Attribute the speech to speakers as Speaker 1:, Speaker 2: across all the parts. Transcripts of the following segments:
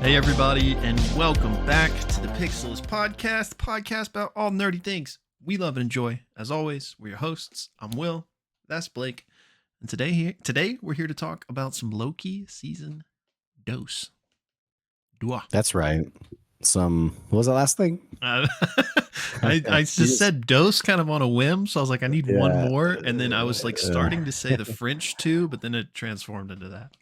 Speaker 1: Hey everybody, and welcome back to the Pixelists Podcast, the podcast about all nerdy things we love and enjoy. As always, we're your hosts. I'm Will. That's Blake. And today we're here to talk about some Loki season dose. Dua.
Speaker 2: That's right. What was the last thing?
Speaker 1: I just said dose kind of on a whim, so I was like, I need one more, and then I was like starting to say the French too, but then it transformed into that.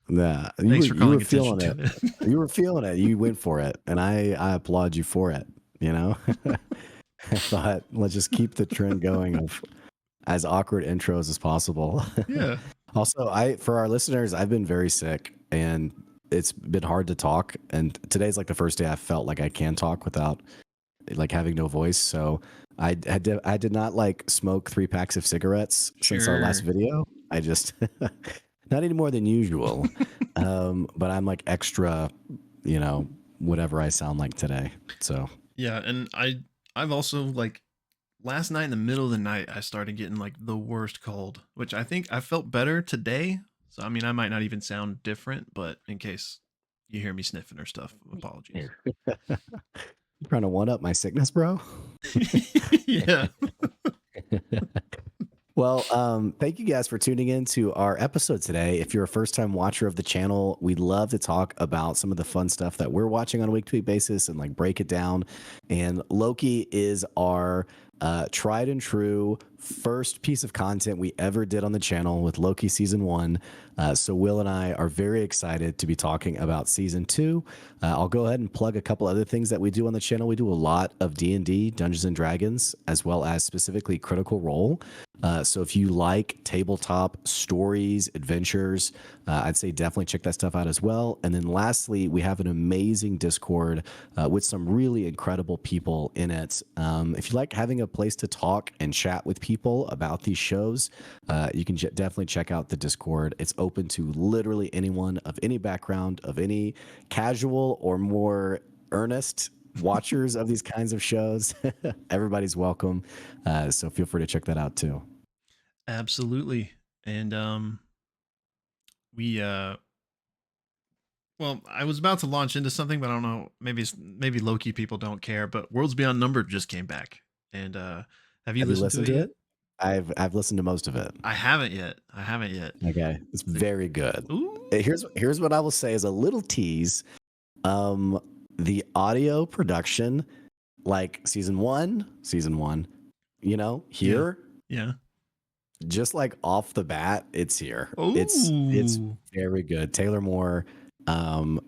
Speaker 2: Yeah,
Speaker 1: Thanks for calling
Speaker 2: attention
Speaker 1: to it.
Speaker 2: You were feeling it. You went for it, and I applaud you for it. You know, I thought let's just keep the trend going of as awkward intros as possible.
Speaker 1: Yeah.
Speaker 2: Also, for our listeners, I've been very sick, and it's been hard to talk. And today's like the first day I felt like I can talk without like having no voice. So I did not like smoke 3 packs of cigarettes since our last video. I just. Not any more than usual, but I'm like extra, whatever I sound like today. So
Speaker 1: yeah, and I've also like last night in the middle of the night I started getting like the worst cold, which I think I felt better today. So I mean I might not even sound different, but in case you hear me sniffing or stuff, apologies.
Speaker 2: You trying to one up my sickness, bro?
Speaker 1: Yeah.
Speaker 2: Well, thank you guys for tuning in to our episode today. If you're a first-time watcher of the channel, we'd love to talk about some of the fun stuff that we're watching on a week-to-week basis and like break it down. And Loki is our tried and true first piece of content we ever did on the channel with Loki season 1. So Will and I are very excited to be talking about season 2. I'll go ahead and plug a couple other things that we do on the channel. We do a lot of D&D, Dungeons and Dragons, as well as specifically Critical Role. So if you like tabletop stories, adventures, I'd say definitely check that stuff out as well. And then lastly, we have an amazing Discord with some really incredible people in it. If you like having a place to talk and chat with people about these shows, you can definitely check out the Discord. It's open to literally anyone of any background, of any casual or more earnest watchers of these kinds of shows. Everybody's welcome. So feel free to check that out too.
Speaker 1: Absolutely. And well, I was about to launch into something, but I don't know, maybe Loki people don't care, but Worlds Beyond Numbered just came back. And have you listened to it?
Speaker 2: I've listened to most of it.
Speaker 1: I haven't yet.
Speaker 2: Okay. It's very good.
Speaker 1: Ooh.
Speaker 2: Here's what I will say as a little tease. The audio production, like season one, here.
Speaker 1: Yeah.
Speaker 2: Just like off the bat, it's here.
Speaker 1: Ooh.
Speaker 2: It's very good. Taylor Moore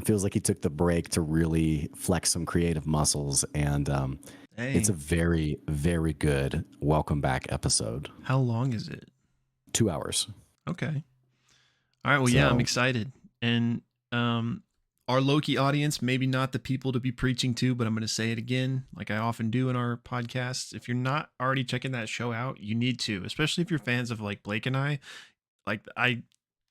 Speaker 2: feels like he took the break to really flex some creative muscles, and it's a very, very good welcome back episode.
Speaker 1: How long is it?
Speaker 2: 2 hours.
Speaker 1: Okay. All right. Well, yeah, I'm excited. And our Loki audience, maybe not the people to be preaching to, but I'm going to say it again, like I often do in our podcasts. If you're not already checking that show out, you need to, especially if you're fans of like Blake and I. Like I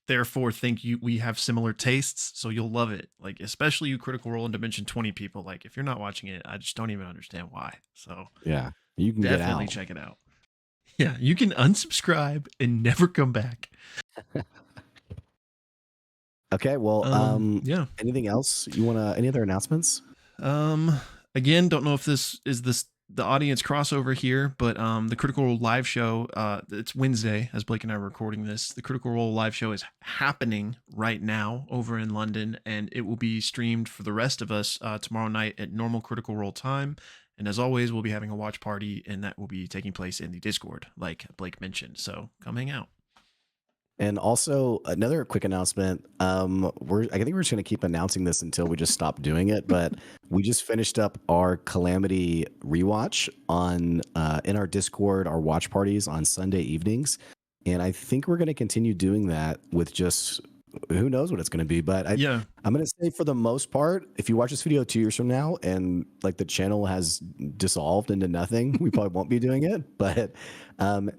Speaker 1: therefore think we have similar tastes, so you'll love it. Like especially you Critical Role and Dimension 20 people. Like if you're not watching it, I just don't even understand why. So
Speaker 2: yeah, you can
Speaker 1: definitely check it out. Yeah, you can unsubscribe and never come back.
Speaker 2: Okay, well,
Speaker 1: yeah.
Speaker 2: Anything else you want to? Any other announcements?
Speaker 1: Again, don't know if this is the audience crossover here, but the Critical Role live show, it's Wednesday as Blake and I are recording this. The Critical Role live show is happening right now over in London, and it will be streamed for the rest of us tomorrow night at normal Critical Role time. And as always, we'll be having a watch party, and that will be taking place in the Discord, like Blake mentioned. So come hang out.
Speaker 2: And also another quick announcement. I think we're just going to keep announcing this until we just stop doing it. But we just finished up our Calamity rewatch on in our Discord, our watch parties on Sunday evenings, and I think we're going to continue doing that with just who knows what it's going to be. But I'm going to say for the most part, if you watch this video 2 years from now and like the channel has dissolved into nothing, we probably won't be doing it. But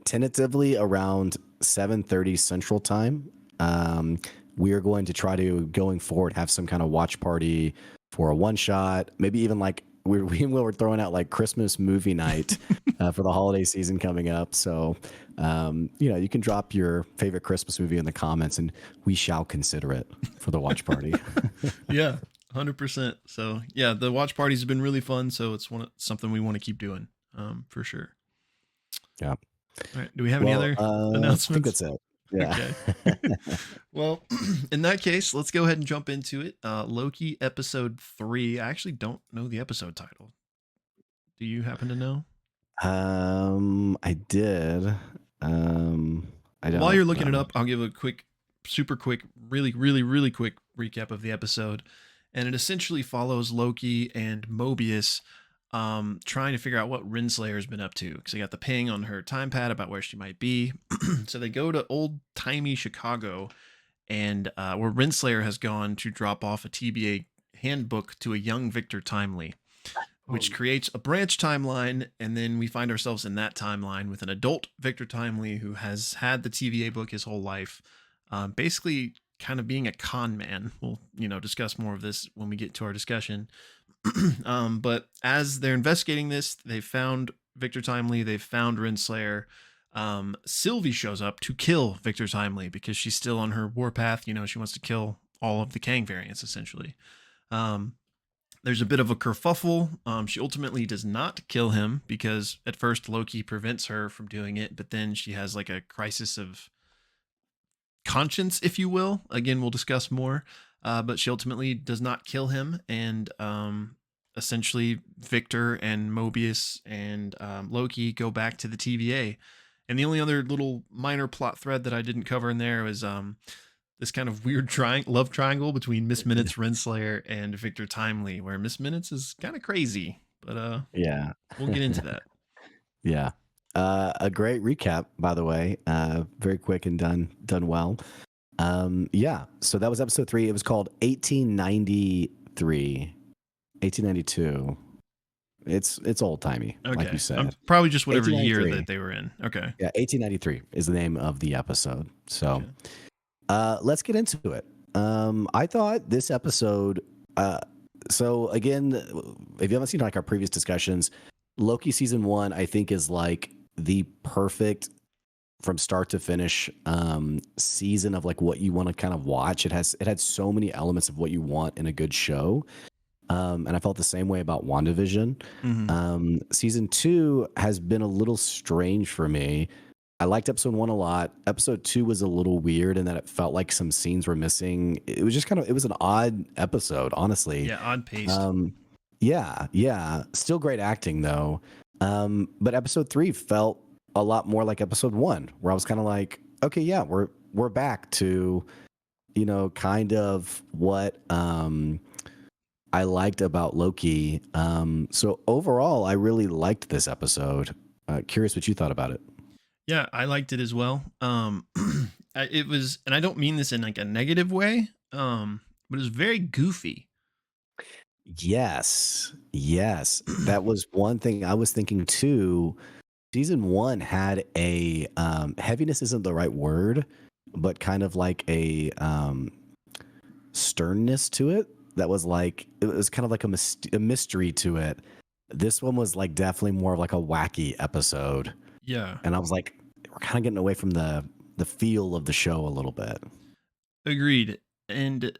Speaker 2: tentatively around 7:30 Central Time, we are going to try to, going forward, have some kind of watch party for a one shot, maybe even like we're throwing out like Christmas movie night for the holiday season coming up. So, you can drop your favorite Christmas movie in the comments and we shall consider it for the watch party.
Speaker 1: Yeah. 100%. So yeah, the watch parties have been really fun. So it's something we want to keep doing, for sure.
Speaker 2: Yeah.
Speaker 1: All right. Do we have any
Speaker 2: Well,
Speaker 1: other
Speaker 2: I think
Speaker 1: announcements?
Speaker 2: that's it. Yeah.
Speaker 1: Okay. Well, in that case, let's go ahead and jump into it. Loki episode 3. I actually don't know the episode title. Do you happen to know?
Speaker 2: I did. I
Speaker 1: While
Speaker 2: don't
Speaker 1: you're looking it
Speaker 2: know.
Speaker 1: up, I'll give a quick, super quick, really, really, really quick recap of the episode. And it essentially follows Loki and Mobius trying to figure out what Rinslayer's been up to. Because they got the ping on her time pad about where she might be. So they go to old timey Chicago, and where Renslayer has gone to drop off a TBA handbook to a young Victor Timely, which creates a branch timeline. And then we find ourselves in that timeline with an adult Victor Timely who has had the TVA book his whole life, basically kind of being a con man. We'll, discuss more of this when we get to our discussion. But as they're investigating this, they found Victor Timely, they've found Renslayer. Sylvie shows up to kill Victor Timely because she's still on her warpath. She wants to kill all of the Kang variants, essentially. There's a bit of a kerfuffle. She ultimately does not kill him because at first Loki prevents her from doing it, but then she has like a crisis of conscience, if you will. Again, we'll discuss more. But she ultimately does not kill him, and essentially Victor and Mobius and Loki go back to the TVA. And the only other little minor plot thread that I didn't cover in there was this kind of weird love triangle between Miss Minutes, Renslayer, and Victor Timely, where Miss Minutes is kind of crazy, but
Speaker 2: Yeah.
Speaker 1: we'll get into that.
Speaker 2: Yeah. A great recap, by the way. Very quick and done well. Yeah. So that was episode 3. It was called 1893, 1892. It's old timey,
Speaker 1: Okay.
Speaker 2: like you said.
Speaker 1: Probably just whatever year that they were in. Okay.
Speaker 2: Yeah, 1893 is the name of the episode. So, let's get into it. I thought this episode. So again, if you haven't seen like our previous discussions, Loki season 1, I think, is like the perfect from start to finish season of like what you want to kind of watch. It had so many elements of what you want in a good show. And I felt the same way about WandaVision.
Speaker 1: Mm-hmm.
Speaker 2: Season 2 has been a little strange for me. I liked episode 1 a lot. Episode 2 was a little weird in that it felt like some scenes were missing. It was just it was an odd episode, honestly.
Speaker 1: Yeah, odd paced.
Speaker 2: Yeah. Still great acting though. But episode 3 felt a lot more like episode 1, where I was kind of like, okay, yeah, we're back to, kind of what I liked about Loki. So overall, I really liked this episode. Curious what you thought about it.
Speaker 1: Yeah, I liked it as well. It was, and I don't mean this in like a negative way, but it was very goofy.
Speaker 2: Yes. That was one thing I was thinking too. Season 1 had a heaviness isn't the right word, but kind of like a sternness to it. That was like, it was kind of like a mystery to it. This one was like definitely more of like a wacky episode.
Speaker 1: Yeah.
Speaker 2: And I was like, we're kind of getting away from the feel of the show a little bit.
Speaker 1: Agreed. And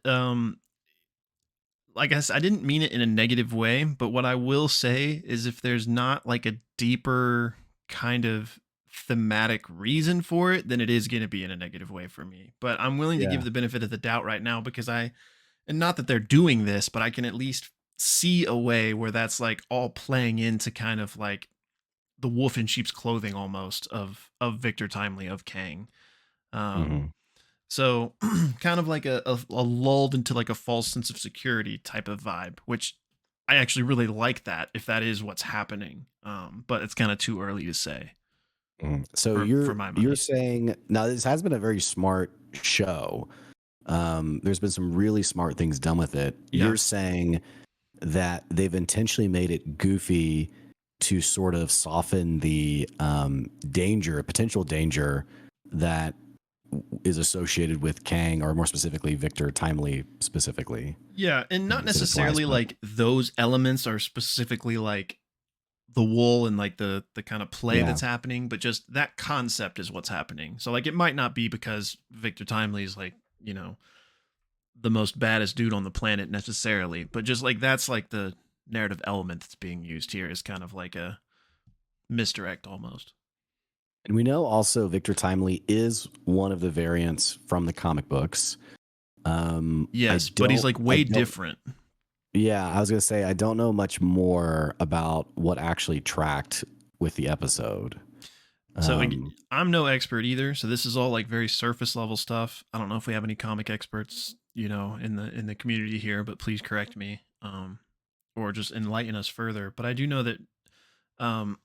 Speaker 1: like I said, I didn't mean it in a negative way, but what I will say is if there's not like a deeper kind of thematic reason for it, then it is going to be in a negative way for me. But I'm willing to give the benefit of the doubt right now because and not that they're doing this, but I can at least see a way where that's like all playing into kind of like the wolf in sheep's clothing almost of Victor Timely, of Kang. So kind of like a lulled into like a false sense of security type of vibe, which I actually really like that if that is what's happening. But it's kind of too early to say.
Speaker 2: So you're saying now this has been a very smart show. There's been some really smart things done with it. Yeah. You're saying that they've intentionally made it goofy to sort of soften the potential danger that is associated with Kang, or more specifically Victor Timely specifically.
Speaker 1: Yeah, and not necessarily like those elements are specifically like the wool and like the kind of play that's happening, but just that concept is what's happening. So like it might not be because Victor Timely is like, the most baddest dude on the planet necessarily, but just like that's like the narrative element that's being used here is kind of like a misdirect almost.
Speaker 2: And we know also Victor Timely is one of the variants from the comic books.
Speaker 1: Yes, but he's like way
Speaker 2: I don't,
Speaker 1: different.
Speaker 2: yeah, I was gonna say I don't know much more about what actually tracked with the episode.
Speaker 1: So
Speaker 2: Um,
Speaker 1: I'm no expert either, so this is all like very surface level stuff. I don't know if we have any comic experts, in the community here, but please correct me, or just enlighten us further. But I do know that um,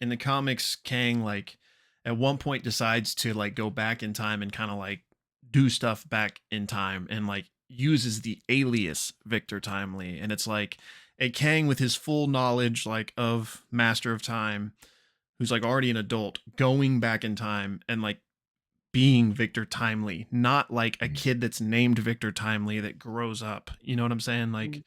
Speaker 1: in the comics, Kang like at one point decides to like go back in time and kind of like do stuff back in time and like uses the alias Victor Timely, and it's like a Kang with his full knowledge like of Master of Time, who's like already an adult, going back in time and like being Victor Timely, not like a kid that's named Victor Timely that grows up. You know what I'm saying? Like,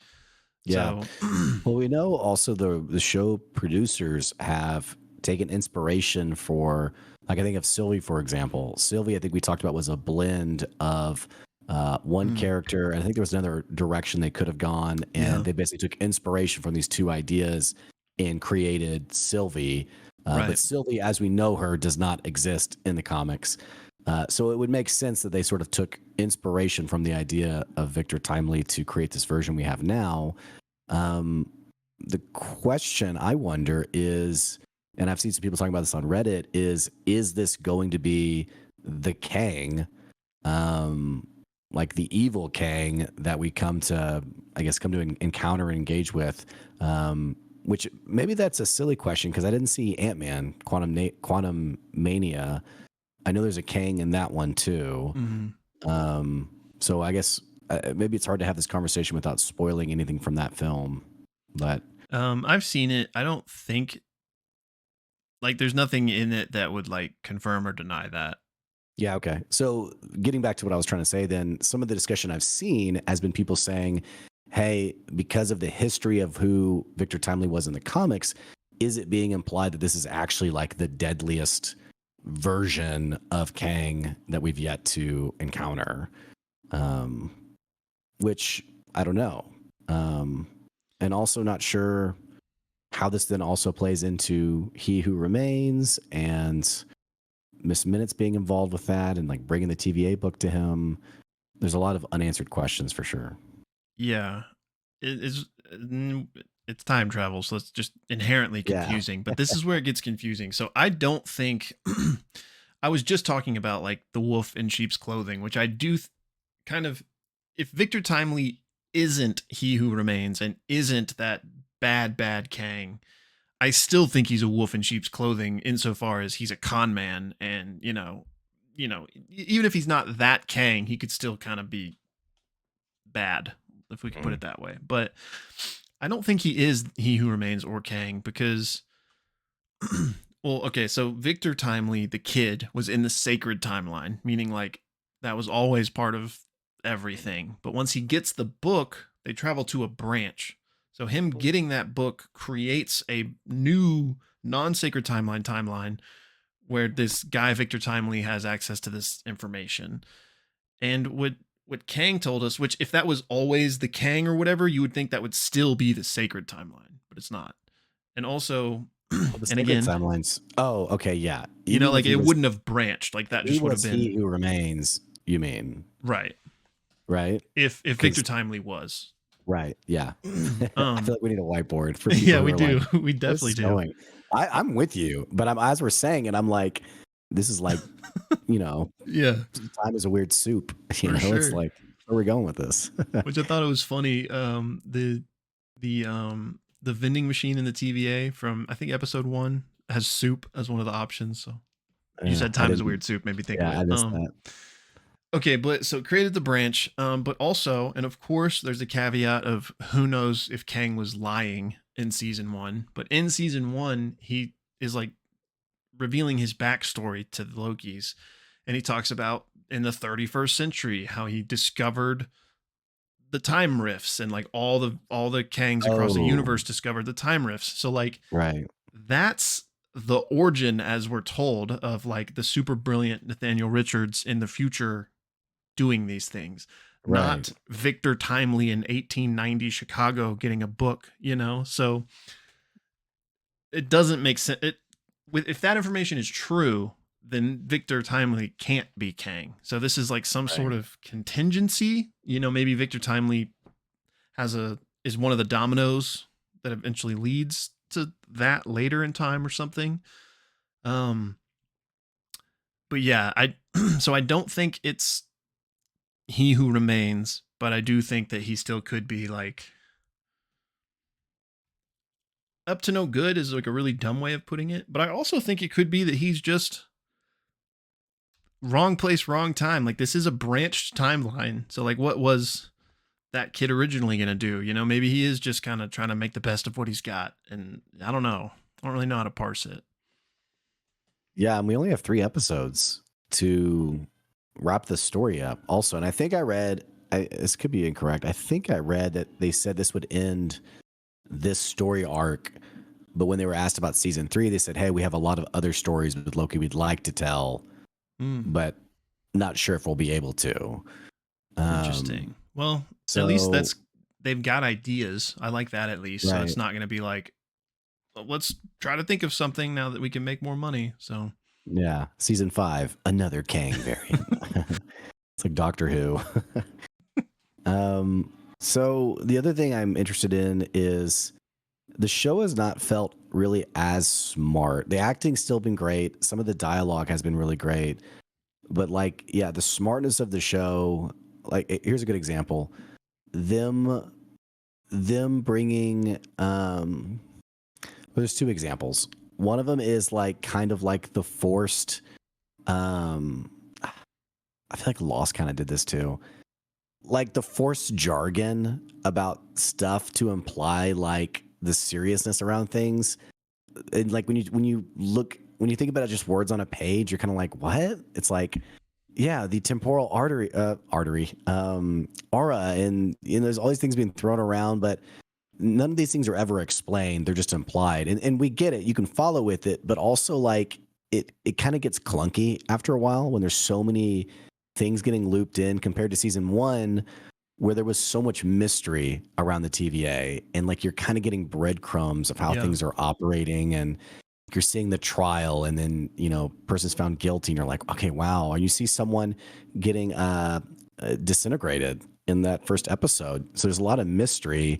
Speaker 2: yeah.
Speaker 1: so
Speaker 2: Well, we know also the show producers have taken inspiration for, like, I think of Sylvie, for example. Sylvie, I think we talked about, was a blend of one character, and I think there was another direction they could have gone,
Speaker 1: yeah,
Speaker 2: and they basically took inspiration from these two ideas and created Sylvie. But
Speaker 1: right.
Speaker 2: Sylvie, as we know her, does not exist in the comics. So it would make sense that they sort of took inspiration from the idea of Victor Timely to create this version we have now. Um, the question I wonder is, and I've seen some people talking about this on Reddit, is this going to be the Kang, um, like the evil Kang that we come to, I guess, come to encounter and engage with? Which maybe that's a silly question because I didn't see Ant-Man, Quantum Mania. I know there's a Kang in that one too.
Speaker 1: Mm-hmm.
Speaker 2: So I guess maybe it's hard to have this conversation without spoiling anything from that film. But
Speaker 1: I've seen it. I don't think like there's nothing in it that would like confirm or deny that.
Speaker 2: yeah, okay. So getting back to what I was trying to say, then some of the discussion I've seen has been people saying, "Hey, because of the history of who Victor Timely was in the comics, is it being implied that this is actually like the deadliest version of Kang that we've yet to encounter?" Um, which I don't know. Um, and also not sure how this then also plays into He Who Remains and Miss Minutes being involved with that and like bringing the TVA book to him. There's a lot of unanswered questions for sure.
Speaker 1: Yeah, it is. It's time travel, so it's just inherently
Speaker 2: Yeah.
Speaker 1: confusing. But this is where it gets confusing. So I don't think I was just talking about like the wolf in sheep's clothing, which I do kind of. If Victor Timely isn't He Who Remains and isn't that bad Kang, I still think he's a wolf in sheep's clothing insofar as he's a con man, and even if he's not that Kang, he could still kind of be bad, if we could put it that way. But I don't think he is He Who Remains or Kang because, well, okay, so Victor Timely, the kid, was in the sacred timeline, meaning like that was always part of everything. But once he gets the book, they travel to a branch. So him getting that book creates a new non-sacred timeline where this guy Victor Timely has access to this information. And what Kang told us, which if that was always the Kang or whatever, you would think that would still be the sacred timeline, but it's not. And also,
Speaker 2: Well, the
Speaker 1: and
Speaker 2: sacred
Speaker 1: again,
Speaker 2: timelines. Oh, okay, yeah. You mean if
Speaker 1: like it wouldn't have branched, like that
Speaker 2: he
Speaker 1: just would have
Speaker 2: was He
Speaker 1: been
Speaker 2: Who Remains? You mean
Speaker 1: right.
Speaker 2: right?
Speaker 1: If Victor Timely was.
Speaker 2: Right, yeah. I feel
Speaker 1: um
Speaker 2: like we need a whiteboard for people
Speaker 1: yeah,
Speaker 2: who
Speaker 1: we
Speaker 2: are like,
Speaker 1: do. We
Speaker 2: "Where's
Speaker 1: definitely
Speaker 2: this
Speaker 1: do.
Speaker 2: going?" I'm with you, but I'm as we're saying it, I'm like, this is like, you know,
Speaker 1: Yeah,
Speaker 2: time is a weird soup. You
Speaker 1: for
Speaker 2: know, it's
Speaker 1: sure.
Speaker 2: like, where are we going with this?
Speaker 1: Which I thought it was funny. The vending machine in the TVA from I think episode 1 has soup as one of the options. So you said
Speaker 2: I
Speaker 1: time is a
Speaker 2: didn't.
Speaker 1: weird soup, made me think of
Speaker 2: Yeah,
Speaker 1: it.
Speaker 2: I missed that.
Speaker 1: Okay, but so it created the branch, but also, and of course, there's a caveat of who knows if Kang was lying in season 1. But in season 1, he is like revealing his backstory to the Lokis, and he talks about in the 31st century how he discovered the time rifts, and like all the Kangs across the
Speaker 2: Oh,
Speaker 1: universe discovered the time rifts. So like
Speaker 2: right.
Speaker 1: that's the origin, as we're told, of like the super brilliant Nathaniel Richards in the future doing these things.
Speaker 2: Right.
Speaker 1: not Victor Timely in 1890 Chicago getting a book, so it doesn't make sense. If that information is true, then Victor Timely can't be Kang. So this is like some
Speaker 2: Right.
Speaker 1: sort of contingency. Maybe Victor Timely is one of the dominoes that eventually leads to that later in time or something. Um, but yeah, so I don't think it's He Who Remains, but I do think that he still could be like up to no good is like a really dumb way of putting it. But I also think it could be that he's just wrong place, wrong time. Like this is a branched timeline. So like what was that kid originally going to do? Maybe he is just kind of trying to make the best of what he's got. And I don't know. I don't really know how to parse it.
Speaker 2: Yeah, and we only have 3 episodes to wrap the story up also. And I think I read, this could be incorrect. I think I read that they said this would end this story arc. But when they were asked about season 3, they said, hey, we have a lot of other stories with Loki we'd like to tell, but not sure if we'll be able to.
Speaker 1: Interesting. Well,
Speaker 2: So
Speaker 1: at least they've got ideas. I like that at least.
Speaker 2: Right.
Speaker 1: So it's not going to be like, well, let's try to think of something now that we can make more money. So
Speaker 2: yeah, season 5, another Kang variant. It's like Doctor Who. So the other thing I'm interested in is the show has not felt really as smart. The acting's still been great. Some of the dialogue has been really great. But like, yeah, the smartness of the show, like here's a good example. Them bringing there's 2 examples. One of them is like kind of like the forced I feel like Lost kind of did this too. Like the forced jargon about stuff to imply like the seriousness around things. And like when you think about it, just words on a page, you're kind of like, what? It's like, yeah, the temporal artery, aura, and there's all these things being thrown around, but none of these things are ever explained. They're just implied, and we get it. You can follow with it, but also like it kind of gets clunky after a while when there's so many things getting looped in compared to season 1 where there was so much mystery around the TVA, and like you're kind of getting breadcrumbs of how things are operating, and you're seeing the trial, and then person's found guilty, and you're like, okay, wow. And you see someone getting disintegrated in that first episode, so there's a lot of mystery.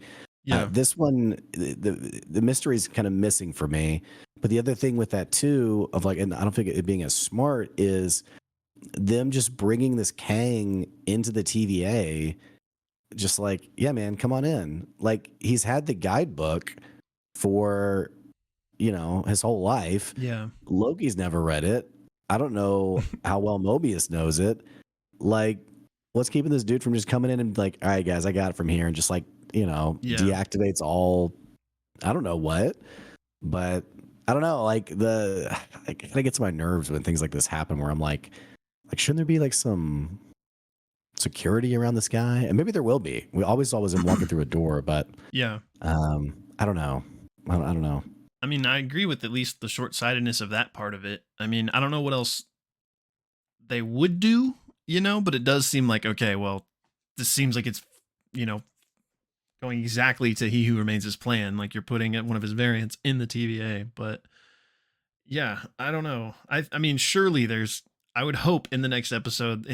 Speaker 2: This one, the mystery is kind of missing for me. But the other thing with that too, of like, and I don't think it being as smart, is them just bringing this Kang into the TVA, just like, yeah, man, come on in. Like he's had the guidebook for his whole life.
Speaker 1: yeah,
Speaker 2: Loki's never read it. I don't know how well Mobius knows it. Like, what's keeping this dude from just coming in and like, all right, guys, I got it from here, and just like, deactivates all, I don't know what, but I don't know. Like it kind of gets my nerves when things like this happen, where I'm like, shouldn't there be like some security around this guy? And maybe there will be. We always saw him walking through a door, but
Speaker 1: yeah.
Speaker 2: I don't know. I don't know.
Speaker 1: I mean, I agree with at least the short-sightedness of that part of it. I mean, I don't know what else they would do, but it does seem like, okay, well, this seems like it's, going exactly to He Who Remains' plan. Like you're putting one of his variants in the TVA, but yeah, I don't know. I mean, surely I would hope in the next episode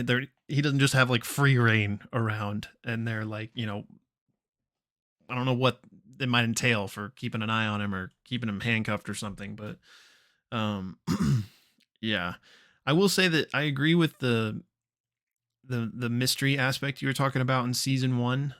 Speaker 1: he doesn't just have like free reign around, and they're like, I don't know what it might entail for keeping an eye on him or keeping him handcuffed or something, but yeah. I will say that I agree with the mystery aspect you were talking about in season 1.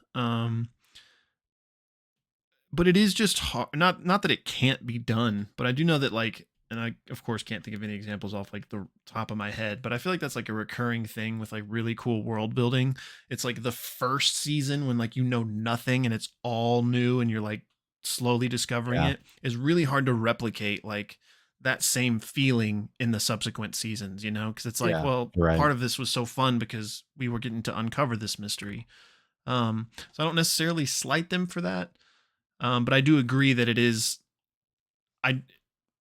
Speaker 1: But it is just hard. Not that it can't be done, but I do know that like, and I of course can't think of any examples off like the top of my head, but I feel like that's like a recurring thing with like really cool world building. It's like the first season when like nothing and it's all new and you're like slowly discovering it is really hard to replicate like that same feeling in the subsequent seasons, because it's like, well, part of this was so fun because we were getting to uncover this mystery. So I don't necessarily slight them for that. But I do agree that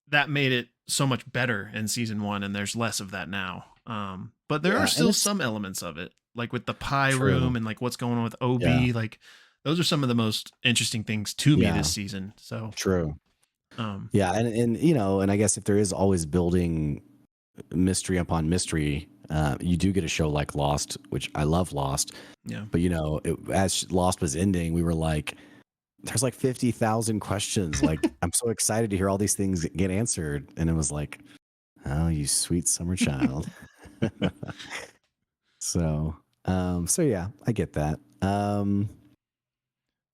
Speaker 1: that made it so much better in season 1, and there's less of that now. But there are still some elements of it. like with the pie
Speaker 2: True.
Speaker 1: room and like what's going on with OB.
Speaker 2: Yeah.
Speaker 1: Like those are some of the most interesting things to me
Speaker 2: Yeah.
Speaker 1: this season. So,
Speaker 2: True.
Speaker 1: um,
Speaker 2: Yeah, and you know, and I guess if there is always building mystery upon mystery, you do get a show like Lost, which I love Lost.
Speaker 1: yeah,
Speaker 2: But you know, as Lost was ending, we were like, "There's like 50,000 questions. Like, I'm so excited to hear all these things get answered." And it was like, "Oh, you sweet summer child." So, so yeah, I get that.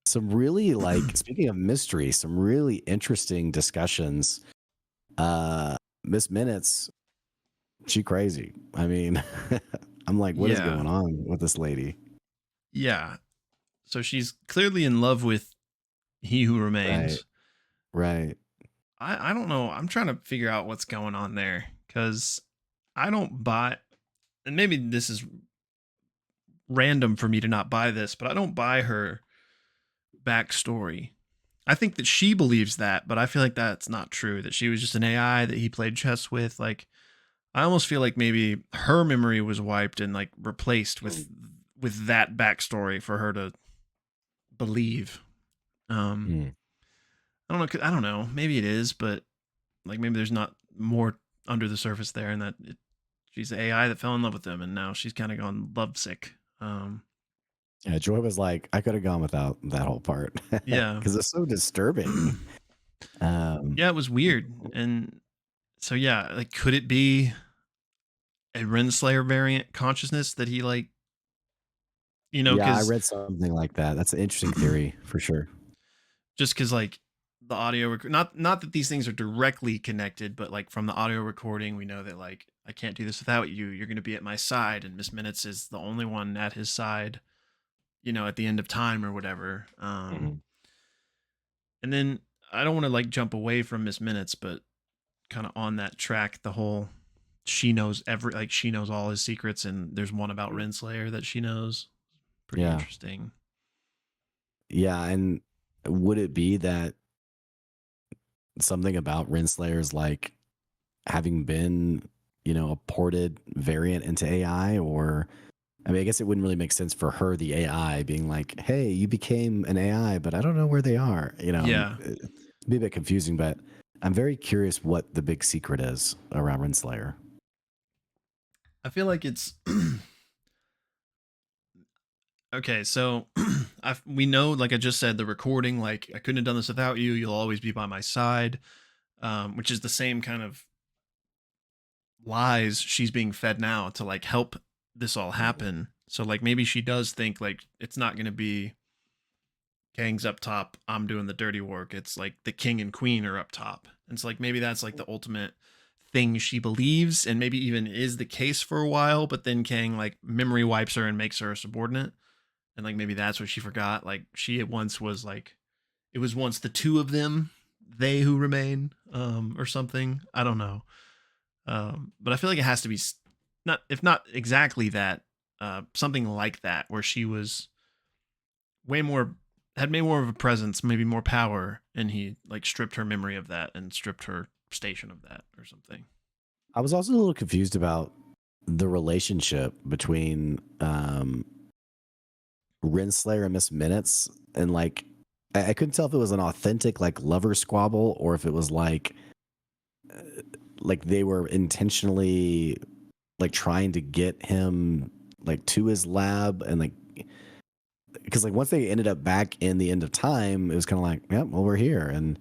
Speaker 2: Some really like speaking of mystery, some really interesting discussions. Miss Minutes, she crazy. I mean, I'm like, what is
Speaker 1: yeah,
Speaker 2: going on with this lady?
Speaker 1: yeah. So she's clearly in love with He Who
Speaker 2: Right,
Speaker 1: Remains.
Speaker 2: right.
Speaker 1: I don't know. I'm trying to figure out what's going on there because I don't buy, and maybe this is random for me to not buy this, but I don't buy her backstory. I think that she believes that, but I feel like that's not true. That she was just an AI that he played chess with. Like, I almost feel like maybe her memory was wiped and like replaced with that backstory for her to believe. Um,
Speaker 2: Mm.
Speaker 1: I don't know. I don't know. Maybe it is, but like maybe there's not more under the surface there, and that she's the AI that fell in love with him, and now she's kind of gone lovesick.
Speaker 2: Yeah, Joy was like, I could have gone without that whole part
Speaker 1: Yeah,
Speaker 2: because it's so disturbing. Um,
Speaker 1: yeah, it was weird, and so yeah, like could it be a Renslayer variant consciousness that he like,
Speaker 2: yeah, I
Speaker 1: because
Speaker 2: read something like that. That's an interesting theory for sure.
Speaker 1: just because like the audio not that these things are directly connected, but like from the audio recording we know that like I can't do this without you, you're going to be at my side, and Miss Minutes is the only one at his side, at the end of time or whatever.
Speaker 2: Mhm.
Speaker 1: And then I don't want to like jump away from Miss Minutes, but kind of on that track, the whole she knows all his secrets, and there's one about Renslayer that she knows. Pretty
Speaker 2: Yeah,
Speaker 1: interesting.
Speaker 2: yeah, and would it be that something about Renslayer's like having been, you know, a ported variant into AI, or I mean, I guess it wouldn't really make sense for her, the AI, being like, "Hey, you became an AI, but I don't know where they are." You know,
Speaker 1: Yeah,
Speaker 2: it'd be a bit confusing, but I'm very curious what the big secret is around Renslayer.
Speaker 1: I feel like it's okay. So we know, like I just said, the recording, like I couldn't have done this without you. You'll always be by my side, which is the same kind of lies she's being fed now to like help this all happen. So like maybe she does think like it's not going to be Kang's up top, I'm doing the dirty work. It's like the king and queen are up top. And it's like maybe that's like the ultimate thing she believes, and maybe even is the case for a while, but then Kang like memory wipes her and makes her a subordinate. And like maybe that's what she forgot. Like she at once was like it was once the two of them, they who remain, or something. I don't know. But I feel like it has to be not, if not exactly that, something like that, where she was way more, had made more of a presence, maybe more power, and he like stripped her memory of that and stripped her station of that or something.
Speaker 2: I was also a little confused about the relationship between Renslayer and Miss Minutes, and like I couldn't tell if it was an authentic like lover squabble or if it was uh, like they were intentionally like trying to get him like to his lab, and like because like once they ended up back in the end of time, it was kind of like, yeah, well, we're here. And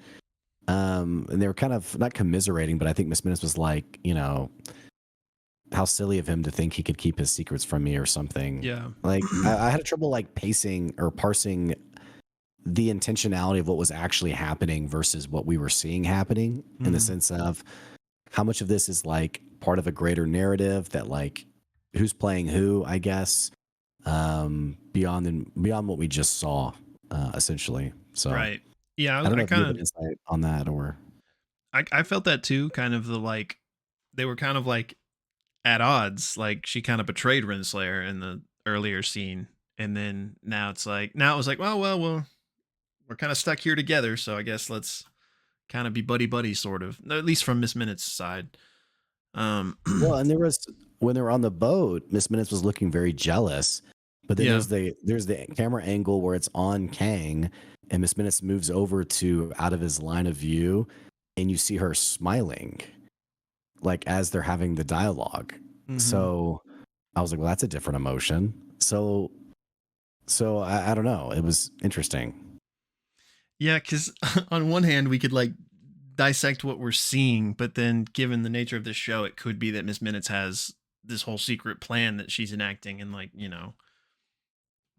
Speaker 2: they were kind of not commiserating, but I think Miss Minutes was like, you know, how silly of him to think he could keep his secrets from me or something.
Speaker 1: Yeah.
Speaker 2: Like I had trouble like pacing or parsing the intentionality of what was actually happening versus what we were seeing happening, in the
Speaker 1: Mm,
Speaker 2: sense of how much of this is like part of a greater narrative that like who's playing who, I guess, beyond what we just saw, essentially. So
Speaker 1: right. Yeah.
Speaker 2: I don't
Speaker 1: I
Speaker 2: know if you
Speaker 1: kind
Speaker 2: have
Speaker 1: of,
Speaker 2: an insight on that or
Speaker 1: I felt that too. Kind of the like, they were kind of like at odds. Like she kind of betrayed Renslayer in the earlier scene, and then now it was like, well, we're kind of stuck here together, so I guess let's kind of be buddy buddy, sort of. At least from Miss Minutes' side. Um,
Speaker 2: well, and there was when they were on the boat, Miss Minutes was looking very jealous. But then
Speaker 1: Yeah.
Speaker 2: there's the camera angle where it's on Kang, and Miss Minutes moves over to out of his line of view, and you see her smiling, like as they're having the dialogue. So I was like, well, that's a different emotion. So I don't know. It was interesting.
Speaker 1: Yeah, because on one hand, we could like dissect what we're seeing, but then given the nature of this show, it could be that Miss Minutes has this whole secret plan that she's enacting, and like, you know,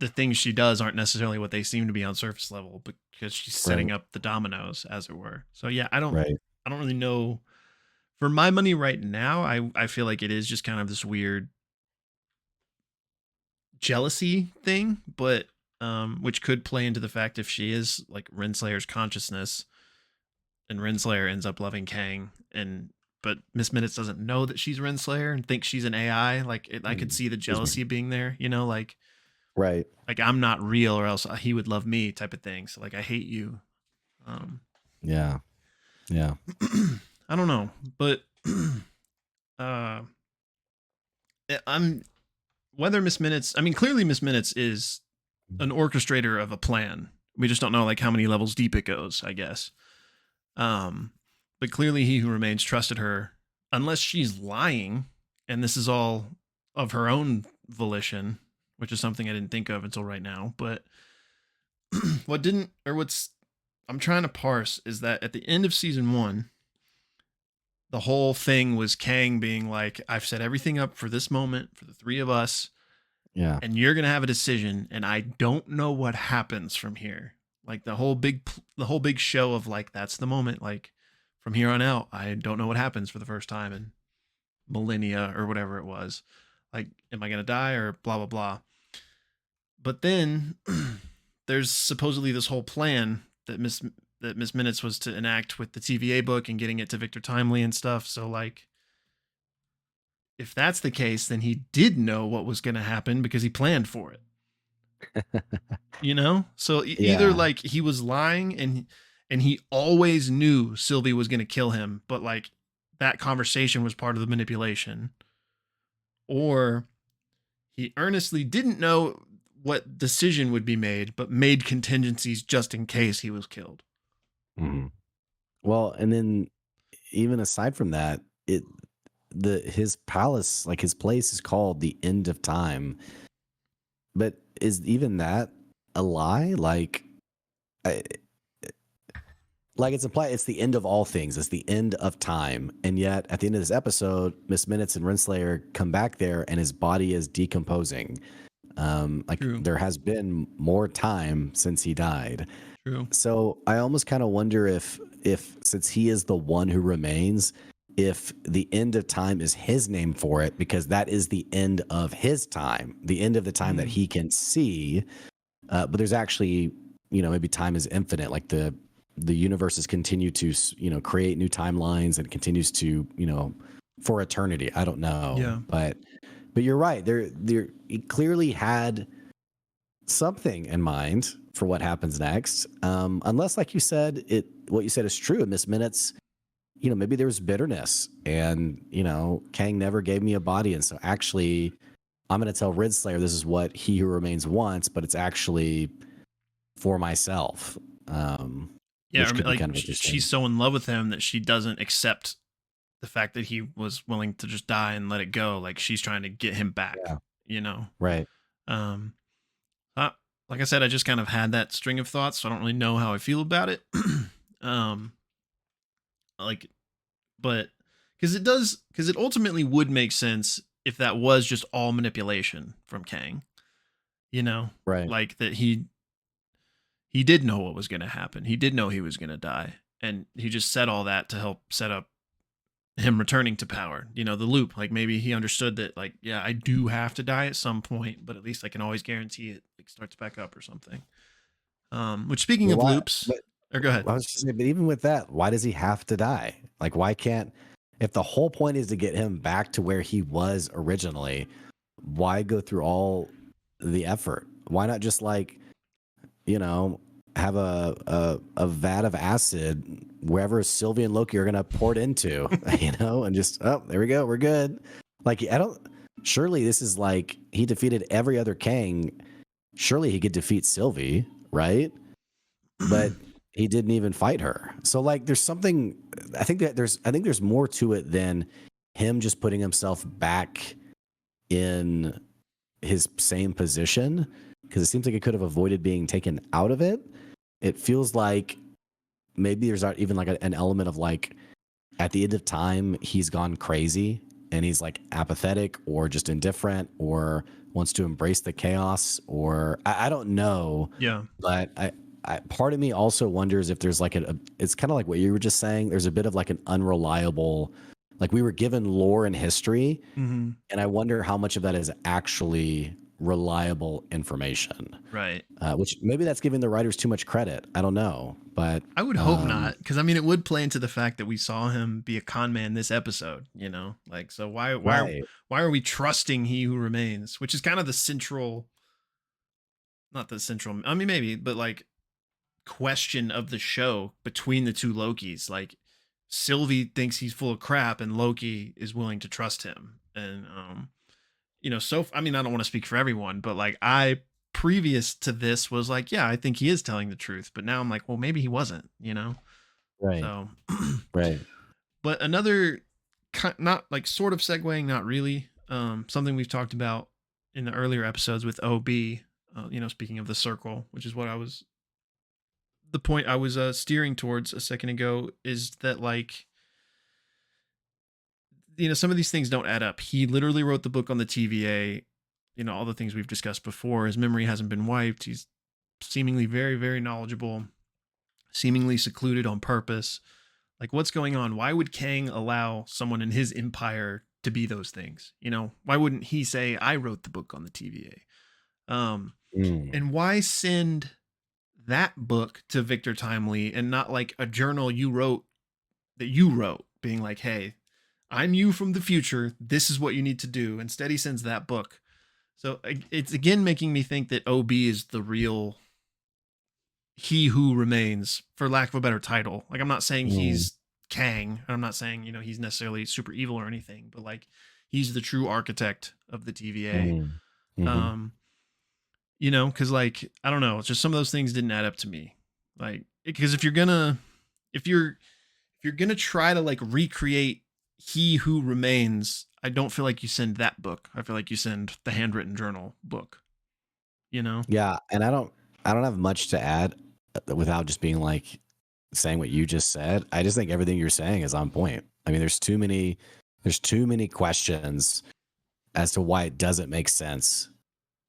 Speaker 1: the things she does aren't necessarily what they seem to be on surface level because she's setting up the dominoes, as it were. So yeah, I don't really know. For my money right now, I feel like it is just kind of this weird jealousy thing, but which could play into the fact if she is like Renslayer's consciousness, and Renslayer ends up loving Kang, but Miss Minutes doesn't know that she's Renslayer and thinks she's an AI. Like I could see the jealousy being there, you know, like like I'm not real or else he would love me type of thing. So like I hate you.
Speaker 2: Yeah.
Speaker 1: I don't know, but I'm whether Miss Minutes. I mean, clearly Miss Minutes is an orchestrator of a plan. We just don't know like how many levels deep it goes, I guess. But clearly He Who Remains trusted her, unless she's lying, and this is all of her own volition, which is something I didn't think of until right now. But what's I'm trying to parse is that at the end of season 1, the whole thing was Kang being like, I've set everything up for this moment for the three of us.
Speaker 2: Yeah.
Speaker 1: And you're going to have a decision, and I don't know what happens from here. Like the whole big show of like, that's the moment. Like from here on out, I don't know what happens for the first time in millennia or whatever it was. Like, am I going to die or blah, blah, blah. But then there's supposedly this whole plan that Miss Minutes was to enact with the TVA book and getting it to Victor Timely and stuff. So like, if that's the case, then he did know what was going to happen because he planned for it. You know? So either like he was lying and he always knew Sylvie was going to kill him, but like that conversation was part of the manipulation, or he earnestly didn't know what decision would be made, but made contingencies just in case he was killed.
Speaker 2: Well, and then even aside from that, his palace, like his place, is called the End of Time. But is even that a lie? Like it's implied it's the end of all things. It's the end of time. And yet at the end of this episode, Miss Minutes and Renslayer come back there and his body is decomposing. True. There has been more time since he died.
Speaker 1: True.
Speaker 2: So I almost kind of wonder if since he is the one who remains, if the end of time is his name for it, because that is the end of his time, the end of the time that he can see. But there's actually, maybe time is infinite. Like the universes continue to, create new timelines and continues to, for eternity. I don't know.
Speaker 1: Yeah.
Speaker 2: But you're right. He clearly had something in mind for what happens next. Unless, like you said, what you said is true. Miss Minutes, maybe there was bitterness and, Kang never gave me a body. And so actually I'm going to tell Renslayer this is what He Who Remains wants, but it's actually for myself.
Speaker 1: Yeah, or like kind of she's so in love with him that she doesn't accept the fact that he was willing to just die and let it go. Like she's trying to get him back,
Speaker 2: Right.
Speaker 1: Like I said, I just kind of had that string of thoughts, so I don't really know how I feel about it. But because it ultimately would make sense if that was just all manipulation from Kang,
Speaker 2: right?
Speaker 1: Like that he did know what was going to happen. He did know he was going to die, and he just said all that to help set up him returning to power. The loop. Like maybe he understood that, like, yeah, I do have to die at some point, but at least I can always guarantee it like starts back up or something. Which, speaking of loops, or go ahead.
Speaker 2: I was just saying, but even with that, why does he have to die? Like, why can't? If the whole point is to get him back to where he was originally, why go through all the effort? Why not just have a vat of acid wherever Sylvie and Loki are going to pour it into, and just, oh, there we go, we're good. Like, I don't. Surely this is like he defeated every other Kang. Surely he could defeat Sylvie, right? But he didn't even fight her. So like, there's something. I think there's more to it than him just putting himself back in his same position, because it seems like it could have avoided being taken out of it. It feels like maybe there's not even like an element of like, at the end of time, he's gone crazy and he's like apathetic or just indifferent or wants to embrace the chaos, or I don't know.
Speaker 1: Yeah.
Speaker 2: But part of me also wonders if there's like it's kind of like what you were just saying. There's a bit of like an unreliable, like we were given lore and history,
Speaker 1: Mm-hmm.
Speaker 2: and I wonder how much of that is actually reliable information.
Speaker 1: Right.
Speaker 2: Which maybe that's giving the writers too much credit. I don't know, but
Speaker 1: I would hope not, because I mean, it would play into the fact that we saw him be a con man this episode. Like, so
Speaker 2: right.
Speaker 1: why are we trusting He Who Remains, which is kind of the central, not the central. I mean, maybe, but like question of the show between the two Lokis. Like, Sylvie thinks he's full of crap, and Loki is willing to trust him. And so I mean, I don't want to speak for everyone, but like previous to this was like, yeah, I think he is telling the truth, but now I'm like, well, maybe he wasn't.
Speaker 2: Right.
Speaker 1: So
Speaker 2: Right.
Speaker 1: but another not like sort of segueing, not really, something we've talked about in the earlier episodes with OB, speaking of the circle, which is what the point I was steering towards a second ago, is that like, some of these things don't add up. He literally wrote the book on the TVA, all the things we've discussed before. His memory hasn't been wiped. He's seemingly very, very knowledgeable, seemingly secluded on purpose. Like, what's going on? Why would Kang allow someone in his empire to be those things? Why wouldn't he say, I wrote the book on the TVA? And why send that book to Victor Timely and not like a journal you wrote being like, hey, I'm you from the future. This is what you need to do. Instead, he sends that book. So it's again making me think that OB is the real He Who Remains, for lack of a better title. Like, I'm not saying he's Kang. I'm not saying, he's necessarily super evil or anything, but like, he's the true architect of the TVA. Because like, I don't know, it's just some of those things didn't add up to me. Like, because if you're gonna try to like recreate He Who Remains, I don't feel like you send that book. I feel like you send the handwritten journal book.
Speaker 2: Yeah, and I don't have much to add without just being like saying what you just said. I just think everything you're saying is on point. I mean, there's too many questions as to why it doesn't make sense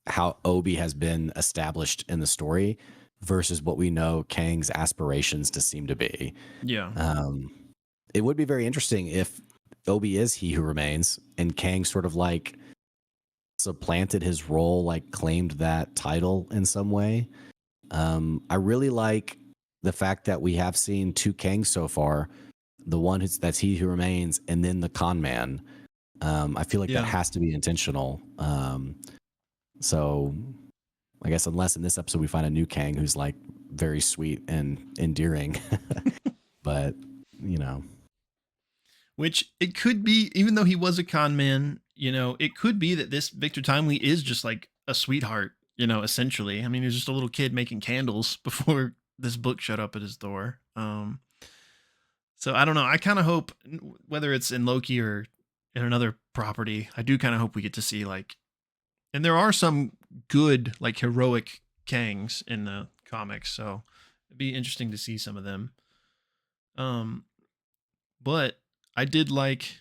Speaker 2: how Obi has been established in the story versus what we know Kang's aspirations to seem to be.
Speaker 1: Yeah.
Speaker 2: It would be very interesting if Obi is He Who Remains and Kang sort of like supplanted his role, like claimed that title in some way. I really like the fact that we have seen two Kangs so far. The one that's He Who Remains, and then the con man. I feel like that has to be intentional. So I guess unless in this episode we find a new Kang who's like very sweet and endearing, but
Speaker 1: which it could be, even though he was a con man, it could be that this Victor Timely is just like a sweetheart, essentially. I mean, he's just a little kid making candles before this book showed up at his door. So I don't know. I kind of hope, whether it's in Loki or in another property, I do kind of hope we get to see like, and there are some good, like heroic Kangs in the comics, so it'd be interesting to see some of them. But I did like,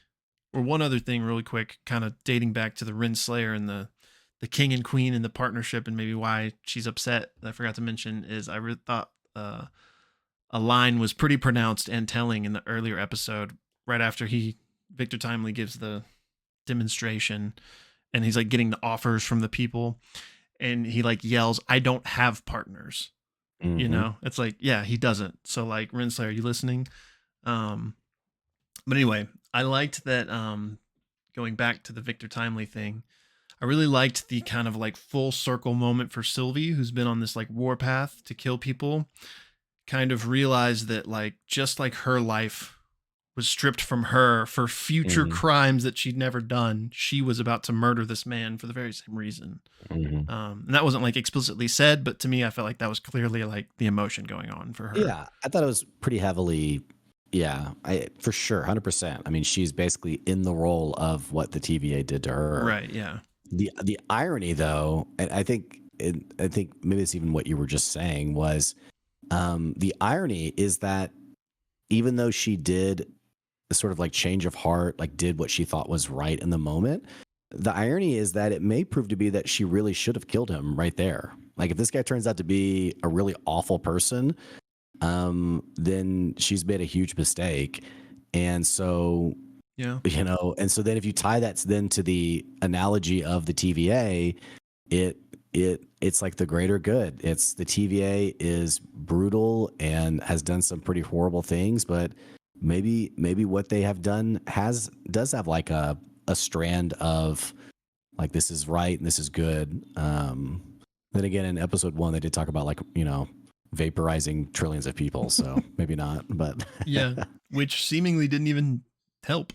Speaker 1: or one other thing really quick, kind of dating back to the Renslayer and the king and queen and the partnership, and maybe why she's upset, that I forgot to mention, is I really thought a line was pretty pronounced and telling in the earlier episode, right after Victor Timely gives the demonstration and he's like getting the offers from the people, and he like yells, I don't have partners. It's like, yeah, he doesn't. So like, Renslayer, are you listening? But anyway, I liked that, going back to the Victor Timely thing, I really liked the kind of like full circle moment for Sylvie, who's been on this like warpath to kill people, kind of realized that like, just like her life was stripped from her for future crimes that she'd never done. She was about to murder this man for the very same reason. And that wasn't like explicitly said, but to me, I felt like that was clearly like the emotion going on for her.
Speaker 2: Yeah, I thought it was pretty heavily. Yeah, for sure, 100%. I mean, she's basically in the role of what the TVA did to her.
Speaker 1: Right. Yeah.
Speaker 2: The irony, though, and I think maybe it's even what you were just saying was, the irony is that even though she did a sort of like change of heart, like did what she thought was right in the moment, the irony is that it may prove to be that she really should have killed him right there. Like if this guy turns out to be a really awful person, then she's made a huge mistake. And so,
Speaker 1: yeah,
Speaker 2: and so then if you tie that then to the analogy of the TVA, it's like the greater good. It's the TVA is brutal and has done some pretty horrible things, but maybe what they have done does have like a strand of like, this is right and this is good. Then again, in episode 1, they did talk about like, vaporizing trillions of people. So maybe not, but
Speaker 1: yeah, which seemingly didn't even help.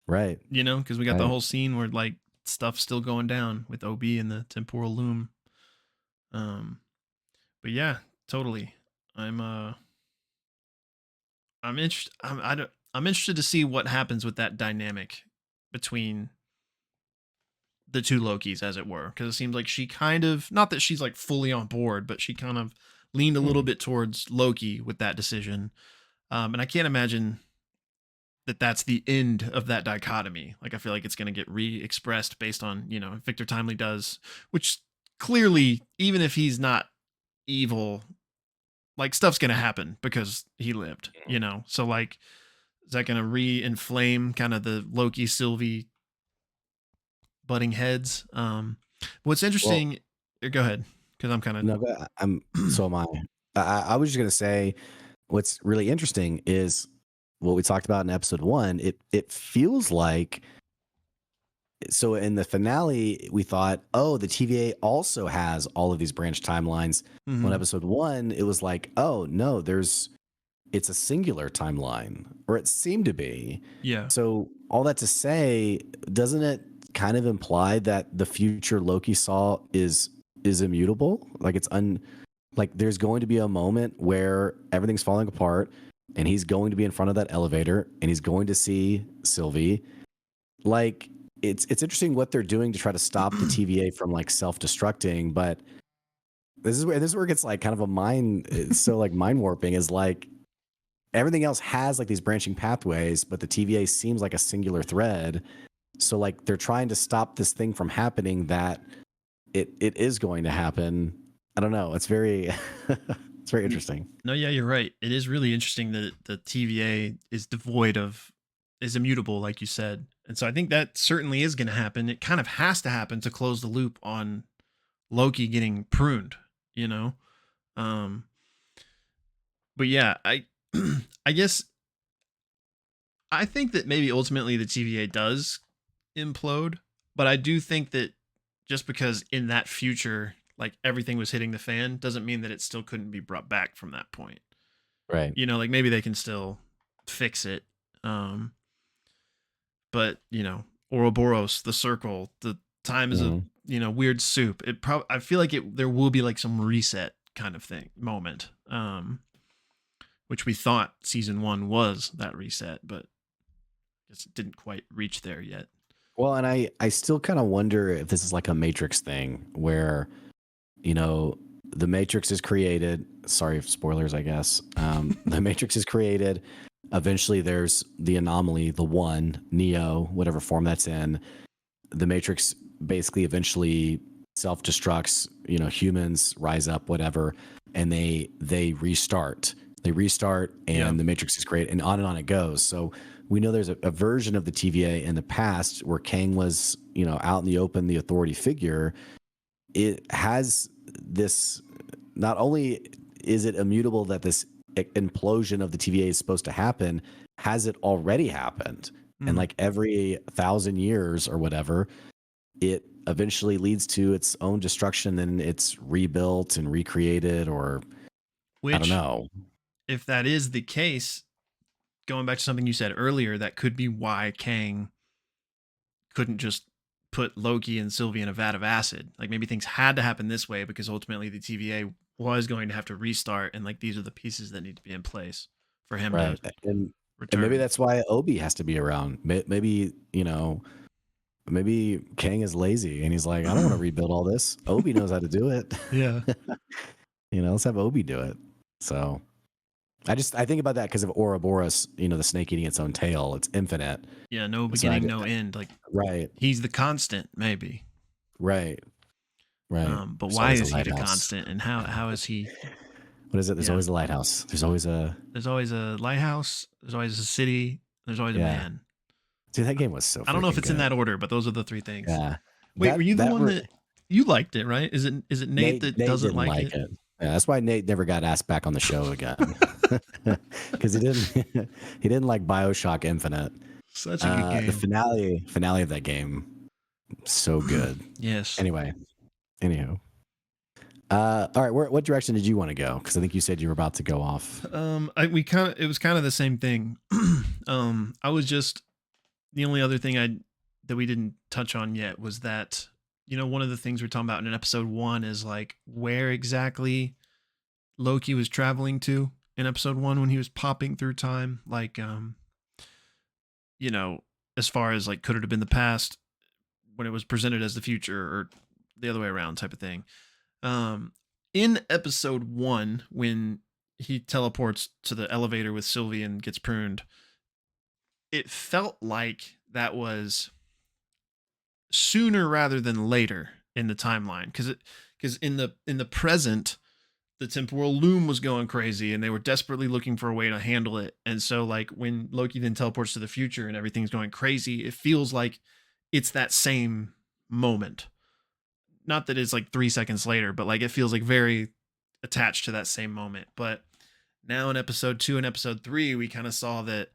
Speaker 2: Right.
Speaker 1: Because we got the whole scene where like stuff's still going down with OB and the temporal loom. But yeah, totally. I'm interested to see what happens with that dynamic between the two Lokis, as it were, because it seems like she kind of, not that she's like fully on board, but she kind of leaned a little bit towards Loki with that decision. And I can't imagine that that's the end of that dichotomy. Like, I feel like it's going to get re-expressed based on, Victor Timely does, which clearly, even if he's not evil, like stuff's going to happen because he lived, So like, is that going to re-inflame kind of the Loki Sylvie butting heads? What's interesting, go ahead, because I'm kind of
Speaker 2: so am I. I was just going to say, what's really interesting is what we talked about in episode 1. It feels like, so in the finale, we thought, oh, the TVA also has all of these branch timelines. On episode 1, it was like, oh no, it's a singular timeline, or it seemed to be.
Speaker 1: Yeah.
Speaker 2: So all that to say, doesn't it kind of imply that the future Loki saw is immutable? Like like there's going to be a moment where everything's falling apart, and he's going to be in front of that elevator, and he's going to see Sylvie. Like it's interesting what they're doing to try to stop the TVA from like self-destructing, but this is where it gets like kind of a mind. It's so like mind warping is like everything else has like these branching pathways, but the TVA seems like a singular thread. So like they're trying to stop this thing from happening that it is going to happen. I don't know. It's very it's very interesting.
Speaker 1: No, yeah, you're right. It is really interesting that the TVA is immutable, like you said. And so I think that certainly is going to happen. It kind of has to happen to close the loop on Loki getting pruned, But yeah, I guess I think that maybe ultimately the TVA does implode, but I do think that just because in that future, like everything was hitting the fan, doesn't mean that it still couldn't be brought back from that point.
Speaker 2: Right.
Speaker 1: Like maybe they can still fix it. But Ouroboros, the circle, the time is a weird soup. I feel like there will be like some reset kind of thing moment. Which we thought season 1 was that reset, but I guess it didn't quite reach there yet.
Speaker 2: Well, and I still kind of wonder if this is like a Matrix thing where, the Matrix is created. Sorry, spoilers, I guess. The Matrix is created. Eventually, there's the anomaly, the one, Neo, whatever form that's in. The Matrix basically eventually self-destructs. Humans rise up, whatever, and they restart. They restart, and the Matrix is created, and on it goes. So we know there's a version of the TVA in the past where Kang was, out in the open, the authority figure. It has this, not only is it immutable that this implosion of the TVA is supposed to happen, has it already happened? And like every 1,000 years or whatever, it eventually leads to its own destruction, and it's rebuilt and recreated, or I don't know.
Speaker 1: If that is the case, going back to something you said earlier, that could be why Kang couldn't just put Loki and Sylvie in a vat of acid. Like maybe things had to happen this way because ultimately the TVA was going to have to restart, and like these are the pieces that need to be in place for him to
Speaker 2: and
Speaker 1: return.
Speaker 2: maybe that's why Obi has to be around. Maybe maybe Kang is lazy and he's like, I don't want to rebuild all this. Obi knows how to do it.
Speaker 1: Yeah.
Speaker 2: Let's have Obi do it. So I think about that because of Ouroboros, the snake eating its own tail. It's infinite.
Speaker 1: Yeah, no beginning, no end. Like
Speaker 2: right.
Speaker 1: He's the constant, maybe.
Speaker 2: Right. Right.
Speaker 1: But why is he the constant, and how is he?
Speaker 2: What is it? There's always a lighthouse. There's always a
Speaker 1: lighthouse. There's always a city. There's always a man.
Speaker 2: Dude, that game was so.
Speaker 1: I don't know if it's
Speaker 2: good.
Speaker 1: in that order, but those are the three things.
Speaker 2: Yeah.
Speaker 1: Wait, were you the one that you liked it? Right? Is it Nate that doesn't like it?
Speaker 2: Yeah, that's why Nate never got asked back on the show again, because he didn't like BioShock Infinite.
Speaker 1: Such a good game.
Speaker 2: The finale of that game, so good.
Speaker 1: Yes.
Speaker 2: Anywho. All right, what direction did you want to go? Because I think you said you were about to go off.
Speaker 1: It was kind of the same thing. I was just, the only other thing that we didn't touch on yet was that, one of the things we're talking about in episode 1 is like where exactly Loki was traveling to in episode 1 when he was popping through time. Like, as far as like, could it have been the past when it was presented as the future, or the other way around type of thing. In episode 1, when he teleports to the elevator with Sylvie and gets pruned, it felt like that was sooner rather than later in the timeline, because in the present, the temporal loom was going crazy and they were desperately looking for a way to handle it. And so like when Loki then teleports to the future and everything's going crazy, it feels like it's that same moment. Not that it's like 3 seconds later, but like it feels like very attached to that same moment. But now in episode 2 and episode 3, we kind of saw that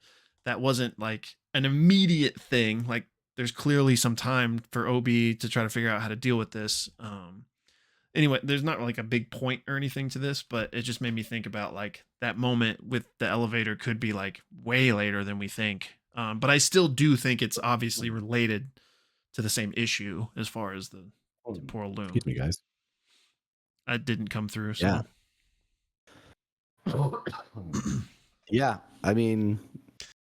Speaker 1: wasn't like an immediate thing. Like there's clearly some time for OB to try to figure out how to deal with this. Anyway, there's not like a big point or anything to this, but it just made me think about like that moment with the elevator could be like way later than we think. But I still do think it's obviously related to the same issue as far as the temporal loom.
Speaker 2: Excuse me, guys.
Speaker 1: That didn't come through. So.
Speaker 2: Yeah. Yeah. I mean,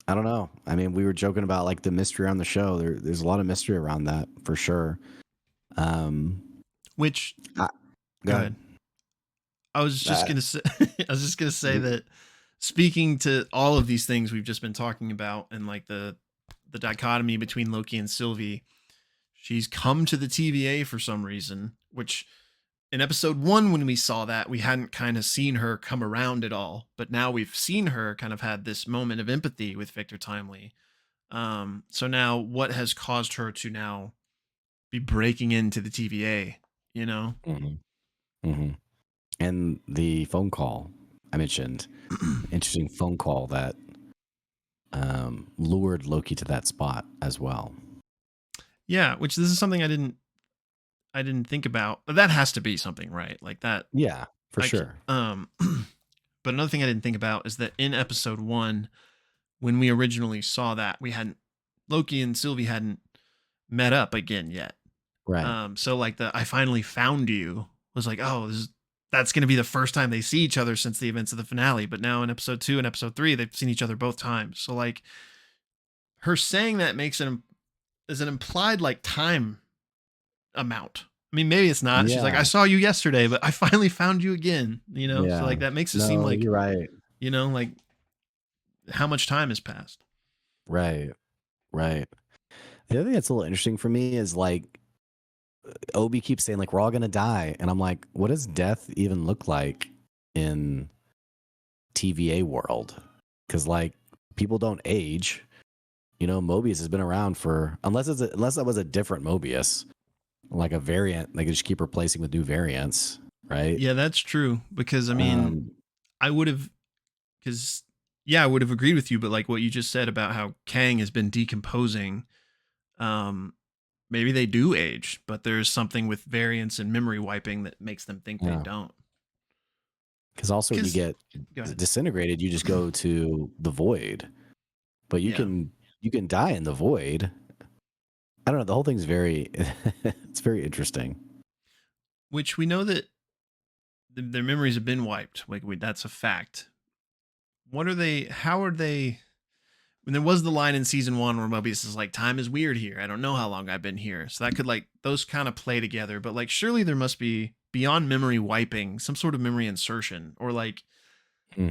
Speaker 2: I don't know. I mean, we were joking about like the mystery on the show. There's a lot of mystery around that for sure.
Speaker 1: Which go ahead. I was just gonna say that speaking to all of these things we've just been talking about, and like the dichotomy between Loki and Sylvie, she's come to the TVA for some reason, which in episode 1, when we saw that, we hadn't kind of seen her come around at all, but now we've seen her kind of had this moment of empathy with Victor Timely. So now what has caused her to now be breaking into the TVA,
Speaker 2: Mm-hmm. Mm-hmm. And the phone call I mentioned, interesting phone call that lured Loki to that spot as well. Yeah,
Speaker 1: which this is something I didn't think about, but that has to be something, right? Like that.
Speaker 2: Yeah, for sure.
Speaker 1: But another thing I didn't think about is that in episode 1, when we originally saw that, Loki and Sylvie hadn't met up again yet.
Speaker 2: Right.
Speaker 1: So like I finally found you was like, oh, that's going to be the first time they see each other since the events of the finale. But now in episode 2 and episode 3, they've seen each other both times. So like her saying that makes it as an implied like time amount. I mean, maybe it's not. Yeah. She's like, I saw you yesterday, but I finally found you again, Yeah. So like that makes it seem like
Speaker 2: you're right.
Speaker 1: Like how much time has passed.
Speaker 2: Right. The other thing that's a little interesting for me is like Obi keeps saying like we're all gonna die, and I'm like, what does death even look like in TVA world? Because like people don't age. Mobius has been around for unless that was a different Mobius, like a variant. They could just keep replacing with new variants, right?
Speaker 1: Yeah, that's true. Because I mean, I would have agreed with you, but like what you just said about how Kang has been decomposing. Maybe they do age, but there's something with variants and memory wiping that makes them think they don't.
Speaker 2: Because also when you get disintegrated, you just go to the void. but you
Speaker 1: Yeah.
Speaker 2: can die in the void. I don't know. The whole thing's very it's very interesting.
Speaker 1: Which we know that their memories have been wiped. Like that's a fact. What are they? How are they? When there was the line in season 1 where Mobius is like, "Time is weird here. I don't know how long I've been here." So that could like those kind of play together. But like, surely there must be beyond memory wiping some sort of memory insertion or like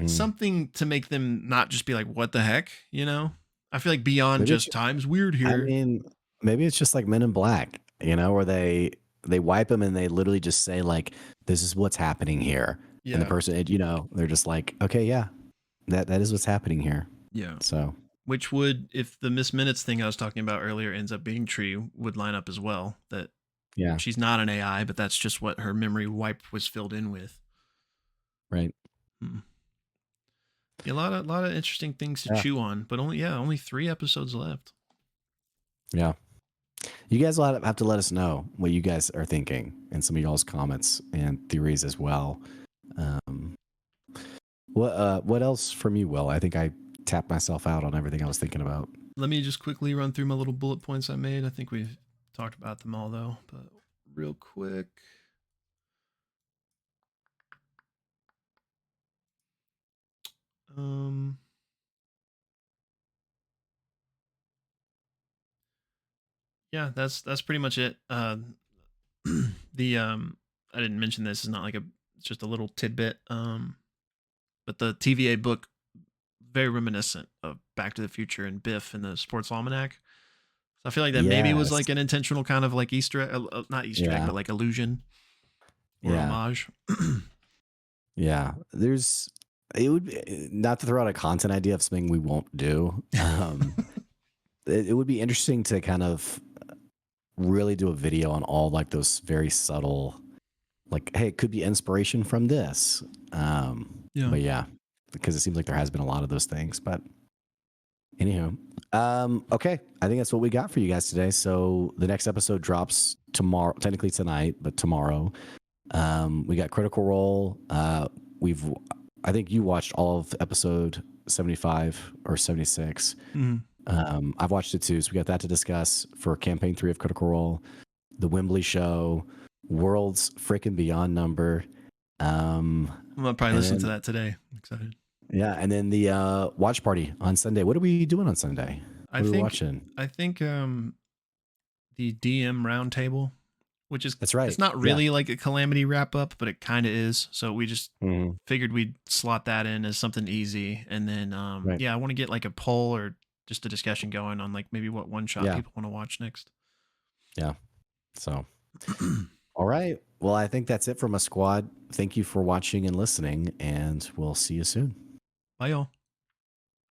Speaker 1: something to make them not just be like, "What the heck?" You know? I feel like beyond
Speaker 2: Maybe it's
Speaker 1: just time's weird
Speaker 2: I
Speaker 1: here.
Speaker 2: mean, maybe it's just like Men in Black, where they wipe them and they literally just say like, "This is what's happening here," and the
Speaker 1: Yeah.
Speaker 2: person, they're just like, "Okay, yeah, that is what's happening here."
Speaker 1: Yeah.
Speaker 2: So
Speaker 1: Which would, if the Miss Minutes thing I was talking about earlier ends up being true, would line up as well. That
Speaker 2: yeah,
Speaker 1: she's not an AI, but that's just what her memory wipe was filled in with.
Speaker 2: right,
Speaker 1: Hmm. Yeah, a lot of interesting things to
Speaker 2: yeah,
Speaker 1: chew on, but only 3 episodes left.
Speaker 2: yeah. You guys will have to let us know what you guys are thinking and some of y'all's comments and theories as well. Um, what else from you, Will? I think I tapped myself out on everything I was thinking about.
Speaker 1: Let me just quickly run through my little bullet points I made. I think we've talked about them all though, but real quick. Um yeah, that's pretty much it. The I didn't mention this, is not like it's just a little tidbit. But the TVA book very reminiscent of Back to the Future and Biff and the Sports Almanac. So I feel like that maybe was
Speaker 2: Yes,
Speaker 1: like an intentional kind of like Easter egg, not Easter egg,
Speaker 2: yeah,
Speaker 1: but like illusion or
Speaker 2: yeah.
Speaker 1: homage.
Speaker 2: Yeah, it would not to throw out a content idea of something we won't do. It would be interesting to kind of really do a video on all like those very subtle, like, hey, it could be inspiration from this.
Speaker 1: Yeah.
Speaker 2: But yeah, because it seems like there has been a lot of those things. But anywho, okay, I think that's what we got for you guys today. So the next episode drops tomorrow, technically tonight, but tomorrow. We got Critical Role. We've I think you watched all of episode 75 or 76.
Speaker 1: Mhm.
Speaker 2: I've watched it too, so we got that to discuss for campaign 3 of Critical Role, the Wembley show, Worlds freaking Beyond Number.
Speaker 1: I'm gonna probably
Speaker 2: And
Speaker 1: listen to
Speaker 2: then
Speaker 1: that today. I'm excited.
Speaker 2: yeah, and then the watch party on Sunday. What are we doing on Sunday?
Speaker 1: I
Speaker 2: What are we
Speaker 1: think
Speaker 2: watching?
Speaker 1: I think the DM roundtable, which is
Speaker 2: That's
Speaker 1: it's
Speaker 2: right.
Speaker 1: not
Speaker 2: Yeah.
Speaker 1: really like a calamity wrap up, but it kind of is. So we just
Speaker 2: Mhm.
Speaker 1: figured we'd slot that in as something easy, and then
Speaker 2: Right.
Speaker 1: yeah, I want to get like a poll or just a discussion going on like maybe what one shot
Speaker 2: Yeah.
Speaker 1: people want to watch next.
Speaker 2: Yeah. So, all right. Well, I think that's it from a squad. Thank you for watching and listening, and we'll see you soon.
Speaker 1: Bye, y'all.